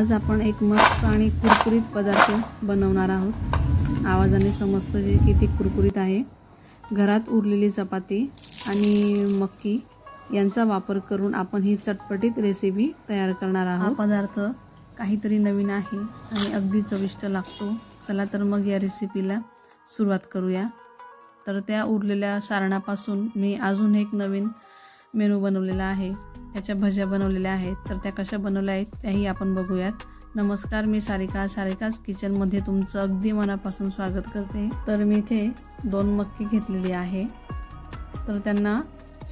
आज आपण एक मस्त आणि कुरकुरीत पदार्थ बनवणार आहोत। आवाजाने समजतं जे किती कुरकुरीत आहे। घरात उरलेली चपाती आणि मक्की यांचा वापर करून आपण ही चटपटीत रेसिपी तयार करणार आहोत। हा पदार्थ काहीतरी नवीन आहे आणि अगदी चविष्ट लागतो। चला तर मग या रेसिपीला सुरुवात करूया। तर त्या उरलेल्या सारणापासून मी अजून एक नवीन मेनू बनवलेला आहे। त्याच्या भज्या बनवलेल्या आहेत। तर त्या कशा बनवल्या आहेत त्याही आपण बघूयात। नमस्कार, मी सारिकाज किचन मध्ये तुमचं अगदी मनापासून स्वागत करते। तर मी इथे 2 मक्की घेतलेली आहे। तर त्यांना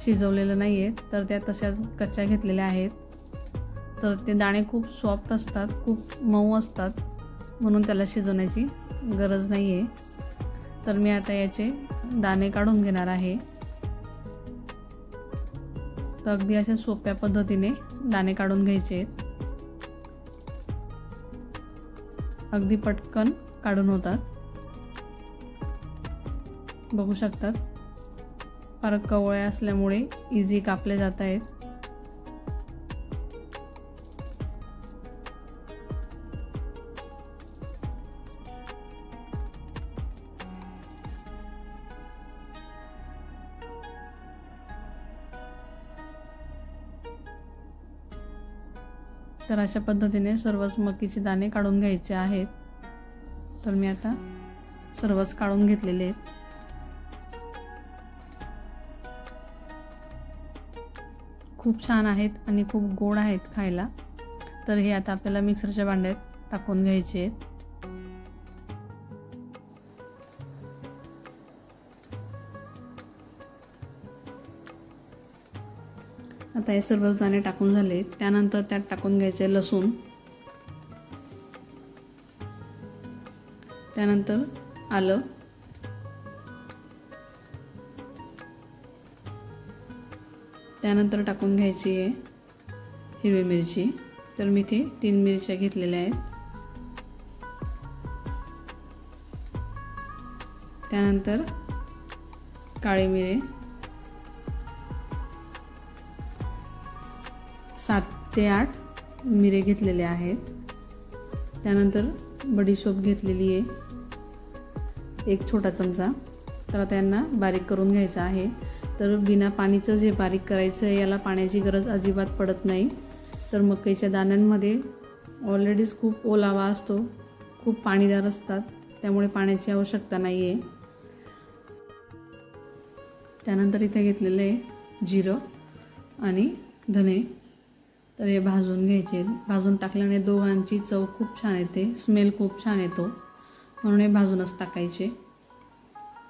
शिजवलेलं नाहीये, तर त्या तशाच कच्च्या घेतलेल्या आहेत। तर ते दाणे खूप सॉफ्ट असतात, खूप मऊ असतात, म्हणून त्याला शिजवण्याची गरज नाहीये। तर मी आता याचे दाणे काढून घेणार आहे। तर अगदी अशा सोप्या पद्धतीने दाणे काढून घ्यायचे आहेत। अगदी पटकन काढून होतात, बघू शकतात। फार कवळे असल्यामुळे इझी कापले जात आहेत। तर अशा पद्धतीने सर्वच मक्कीचे दाणे काढून घ्यायचे आहेत। तर मी आता सर्वच काढून घेतलेले आहेत। खूप छान आहेत आणि खूप गोड आहेत खायला। तर हे आता आपल्याला मिक्सरच्या भांड्यात टाकून घ्यायचे आहेत। आता हे सर्व दाणे टाकून झाले। त्यानंतर त्यात टाकून घ्यायचे लसूण, त्यानंतर आलं, त्यानंतर टाकून घ्यायची आहे हिरवी मिरची। तर मी इथे 3 मिरच्या घेतलेल्या आहेत। त्यानंतर काळे मिरे 7 ते 8 मिरे घेतलेले आहेत। त्यानंतर बडीशोप घेतलेली आहे 1 छोटा चमचा। तर त्यांना बारीक करून घ्यायचं आहे। तर बिना पाणीचं जे बारीक करायचं आहे, याला पाण्याची गरज अजिबात पडत नाही। तर मक्कीच्या दाण्यांमध्ये ऑलरेडीच खूप ओलावा असतो, खूप पाणीदार असतात, त्यामुळे पाण्याची आवश्यकता नाही आहे। त्यानंतर इथे घेतलेले जिरं आणि धने। तर हे भाजून घ्यायचे। भाजून टाकल्याने दोघांची चव खूप छान येते, स्मेल खूप छान येतो, म्हणून हे भाजूनच टाकायचे।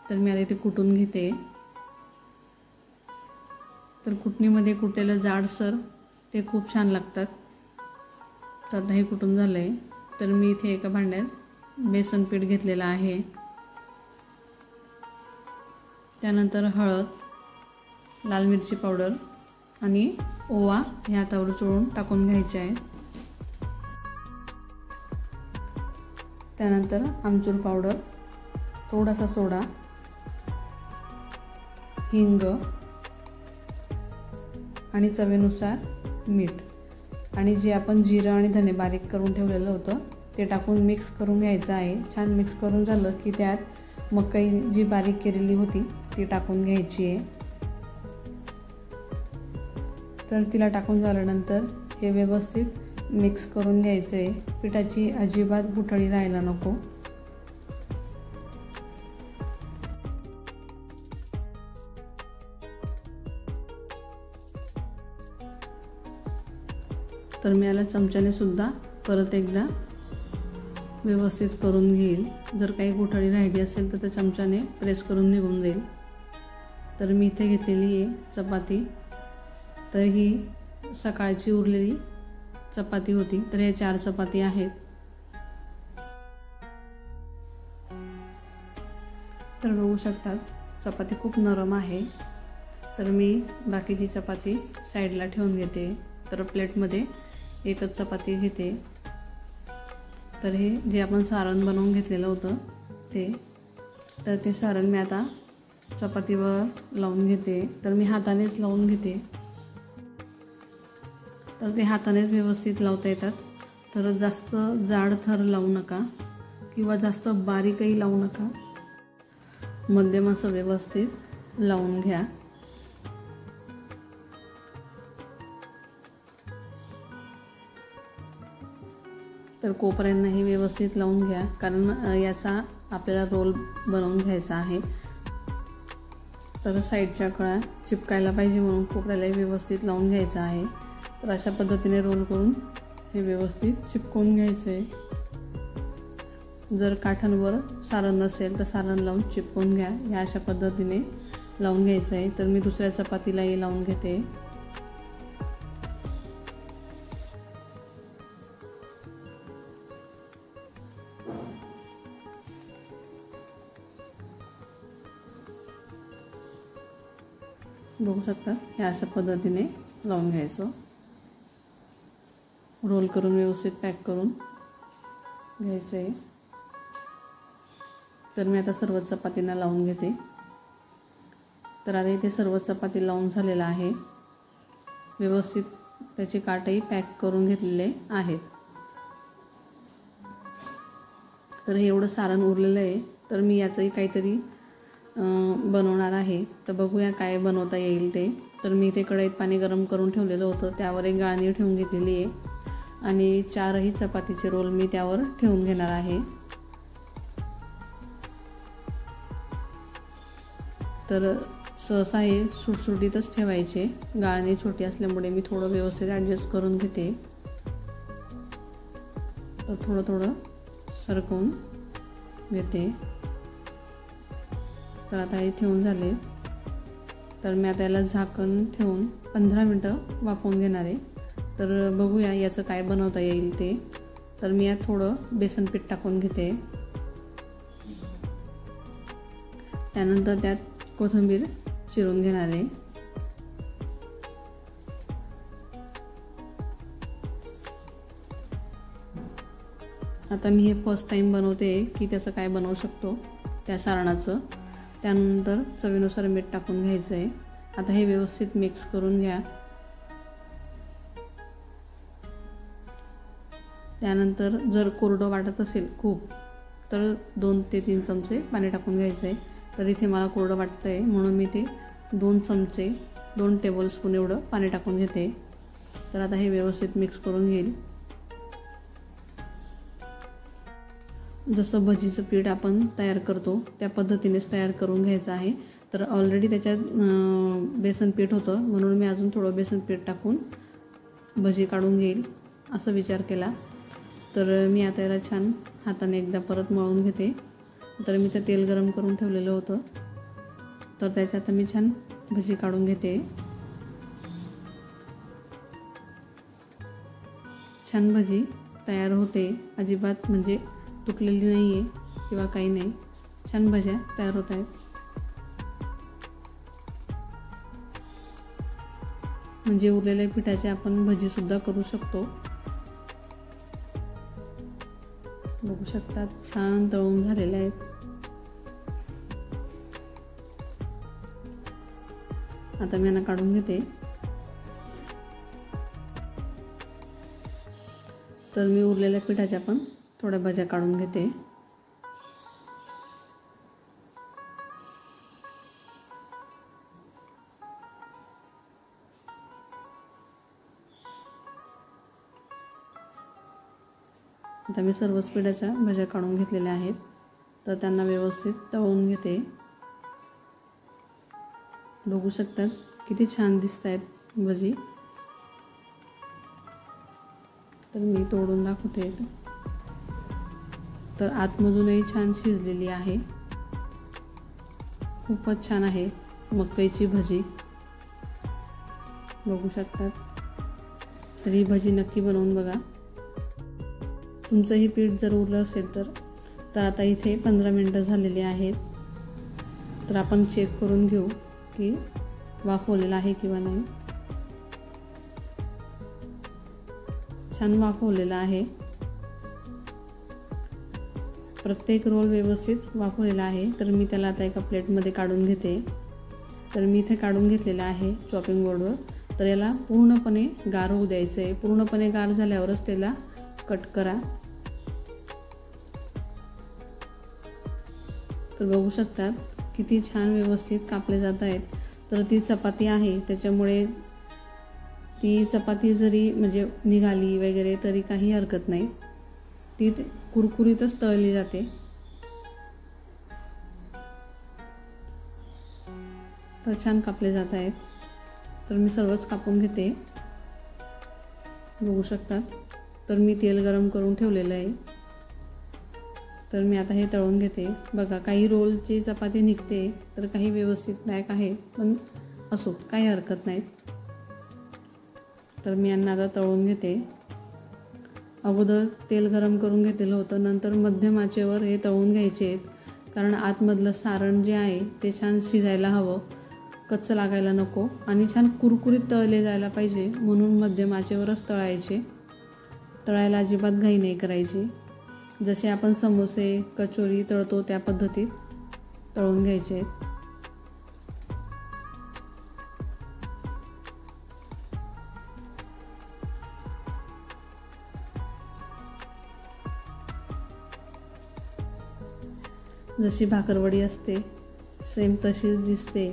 तर मी आता इथे कुटून घेते। तर कुटणीमध्ये कुटलेलं जाडसर ते खूप छान लागतात। तर आता हे कुटून झालंय। तर मी इथे एका भांड्यात बेसन पीठ घेतलेलं आहे। त्यानंतर हळद, लाल मिरची पावडर आणि ओवा हे हातावर चोळून टाकून घ्यायचे आहे। त्यानंतर आमचूर पावडर, थोडासा सोडा, हिंग आणि चवीनुसार मीठ आणि जे आपण जिरं आणि धने बारीक करून ठेवलेलं होतं ते टाकून मिक्स करून घ्यायचं आहे। छान मिक्स करून झालं की त्यात मकई जी बारीक केलेली होती ती टाकून घ्यायची आहे। तर तिला टाकून झाल्यानंतर हे व्यवस्थित मिक्स करून घ्यायचं आहे। पिठाची अजिबात गुठळी राहायला नको। तर मी याला चमच्याने सुद्धा परत एकदा व्यवस्थित करून घेईल। जर काही गुठळी राहिली असेल तर त्या चमच्याने प्रेस करून निघून जाईल। तर मी इथे घेतलेली आहे चपाती। तर ही सकाळची उरलेली चपाती होती। तर हे 4 चपाती आहेत। तर बघू शकतात चपाती खूप नरम आहे। तर मी बाकीची चपाती साईडला ठेवून घेते। तर प्लेटमध्ये एकच चपाती घेते। तर हे जे आपण सारण बनवून घेतलेलं होतं ते सारण मी आता चपातीवर लावून घेते। तर मी हातानेच लावून घेते। तर ते हातानेच व्यवस्थित लावता येतात, तर जास्त जाड थर लावू नका किंवा जास्त बारीकही लावू नका, मध्यम असं व्यवस्थित लावून घ्या. तर कोपऱ्यांनाही व्यवस्थित लावून घ्या, कारण याचा आपल्याला रोल बनवून घ्यायचा आहे. तर साईडच्या कळा चिपकायला पाहिजे म्हणून कोपऱ्यालाही व्यवस्थित लावून घ्यायचं आहे. तर अशा पद्धतीने रोल करून हे व्यवस्थित चिपकवून घ्यायचं आहे. जर काठांवर सारण नसेल तर सारण लावून चिपकवून घ्या. या अशा पद्धतीने लावून घ्यायचं आहे. तर मी दुसऱ्या चपातीलाही लावून घेते. बघू शकता या अशा पद्धतीने लावून घ्यायचं. रोल करून व्यवस्थित पॅक करून घ्यायचं आहे. तर मी आता सर्व चपातींना लावून घेते. तर आता इथे सर्व चपाती लावून झालेला आहे. व्यवस्थित त्याचे काठही पॅक करून घेतलेले आहेत. तर हे एवढं सारण उरलेलं आहे. तर मी याचंही काहीतरी बनवणार आहे. तर बघूया काय बनवता येईल ते. तर मी इथे कढईत पाणी गरम करून ठेवलेलं होतं. त्यावर एक गाळणी ठेवून घेतलेली आहे आणि 4ही चपातीचे रोल मी त्यावर ठेवून घेणार आहे. तर सहसा हे सुटसुटीतच ठेवायचे. गाळणी छोटी असल्यामुळे मी थोडं व्यवस्थित ॲडजस्ट करून घेते. तर थोडं थोडं सरकवून घेते. तर आता हे ठेवून झाले. तर मी आता याला झाकण ठेवून 15 मिनटं वाफवून घेणार आहे. तर बघूया याचं काय बनवता येईल ते. तर मी यात थोडं बेसन पीठ टाकून घेते. त्यानंतर त्यात कोथिंबीर चिरून घेणार आहे. आता मी हे फर्स्ट टाइम बनवते की त्याचं काय बनवू शकतो त्या सारणाचं. त्यानंतर चवीनुसार मीठ टाकून घ्यायचं आहे. आता हे व्यवस्थित मिक्स करून घ्या. त्यानंतर जर कोरडं वाटत असेल खूप तर 2 ते 3 चमचे पाणी टाकून घ्यायचं आहे. तर इथे मला कोरडं वाटतं आहे म्हणून मी ते 2 टेबलस्पून एवढं पाणी टाकून घेते. तर आता हे व्यवस्थित मिक्स करून घेईल. जसं भजीचं पीठ आपण तयार करतो त्या पद्धतीनेच तयार करून घ्यायचं आहे. तर ऑलरेडी त्याच्यात बेसन पीठ होतं म्हणून मी अजून थोडं बेसन पीठ टाकून भजी काढून घेईल असं विचार केला. तर मी आता याला छान हाताने एकदा परत मळून घेते. तर मी ते तेल गरम करून ठेवलेलं होतं. तर त्याच्यात मी छान भजी काढून घेते. छान भजी तयार होते. अजिबात म्हणजे तुटलेली नाही आहे किंवा काही नाही. छान भज्या तयार होत आहेत. म्हणजे उरलेल्या पिठाचे आपण भजीसुद्धा करू शकतो. बघू शकतात छान तळून झालेले आहेत. आता मी यांना काढून घेते. तर मी उरलेल्या पिठाच्या पण थोड्या भज्या काढून घेते. आता मी सर्वच पिठाच्या भज्या काढून घेतलेल्या आहेत. तर त्यांना व्यवस्थित तळून घेते. बघू शकतात किती छान दिसत आहेत भजी. तर मी तोडून दाखवते. तर आतमधूनही छान शिजलेली आहे. खूपच छान आहे मकईची भजी. बघू शकतात. तर ही भजी नक्की बनवून बघा. तुमचंही पीठ जर उरलं असेल तर आता इथे 15 मिनटं झालेली आहेत. तर आपण चेक करून घेऊ की वाफवलेलं आहे किंवा नाही. छान वाफवलेलं आहे. प्रत्येक रोल व्यवस्थित वाफवलेला आहे. तर मी त्याला आता एका प्लेटमध्ये काढून घेते. तर मी इथे काढून घेतलेलं आहे चॉपिंग बोर्डवर. तर याला पूर्णपणे गार होऊ द्यायचं आहे. पूर्णपणे गार झाल्यावरच त्याला कट करा। तर बघू शकता किती छान व्यवस्थित कापले जात आहेत। तर ती चपाती आहे त्याच्यामुळे ती चपाती जरी म्हणजे निघाली वगैरे तरी काही हरकत नाही, ती कुरकुरीतच तळली जाते। तर छान कापले जात आहेत। तर मी सर्वच कापून घेते, बघू शकतात। तर मी तेल गरम करून ठेवलेलं आहे। तर मी आता हे तळून घेते। बघा काही रोलची चपाती निघते तर काही व्यवस्थित पॅक आहे, पण असो काही हरकत नाही। तर मी यांना आता तळून घेते। अगोदर तेल गरम करून घेतलेलं होतं, नंतर मध्यम आचेवर हे तळून घ्यायचे आहेत, कारण आतमधलं सारण जे आहे ते छान शिजायला हवं, कच्चं लागायला नको आणि छान कुरकुरीत तळले जायला पाहिजे, म्हणून मध्यम आचेवरच तळायचे। तळायला अजिबात घाई नाही करायची। जसे आपण समोसे कचोरी तळतो त्या पद्धतीत तळून घ्यायचे। जशी भाकरवडी असते सेम तशीच दिसते।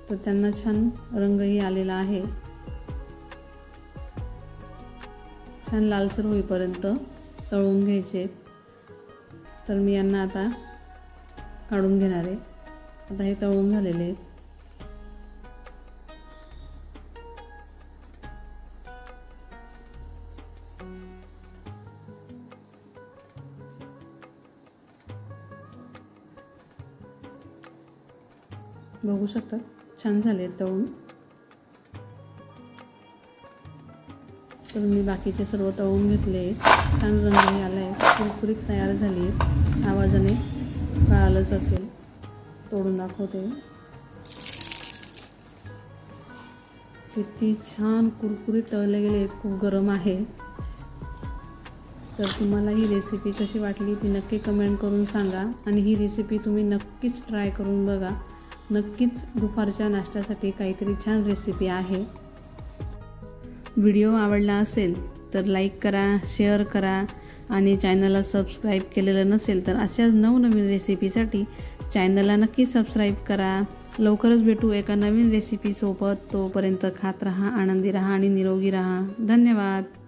तर त्यांना छान रंगही आलेला आहे। छान लालसर होईपर्यंत तळून घ्यायचे। तर मी यांना आता काढून घेणार आहे। आता हे तळून झालेले आहेत। बघू शकता छान झाले तळून। तर मी बाकीचे सर्व तळून घेतले, छान रंगही आला आहे, कुरकुरीत तयार झाली आहेत। आवाजाने कळालंच असेल। तोडून दाखवते, किती छान कुरकुरीत तळले गेले आहेत, खूप गरम आहे। तर तुम्हाला ही रेसिपी कशी वाटली ती नक्की कमेंट करून सांगा आणि ही रेसिपी तुम्ही नक्कीच ट्राय करून बघा। नक्कीच दुपारच्या नाश्त्यासाठी काहीतरी छान रेसिपी आहे। व्हिडिओ आवडला असेल तर लाईक करा, शेअर करा आणि चॅनलला सबस्क्राईब केलेलं नसेल तर अशाच नवनवीन रेसिपीसाठी चॅनलला नक्की सबस्क्राईब करा। लवकरच भेटू एका नवीन रेसिपीसोबत। तोपर्यंत खात राहा, आनंदी राहा आणि निरोगी राहा। धन्यवाद।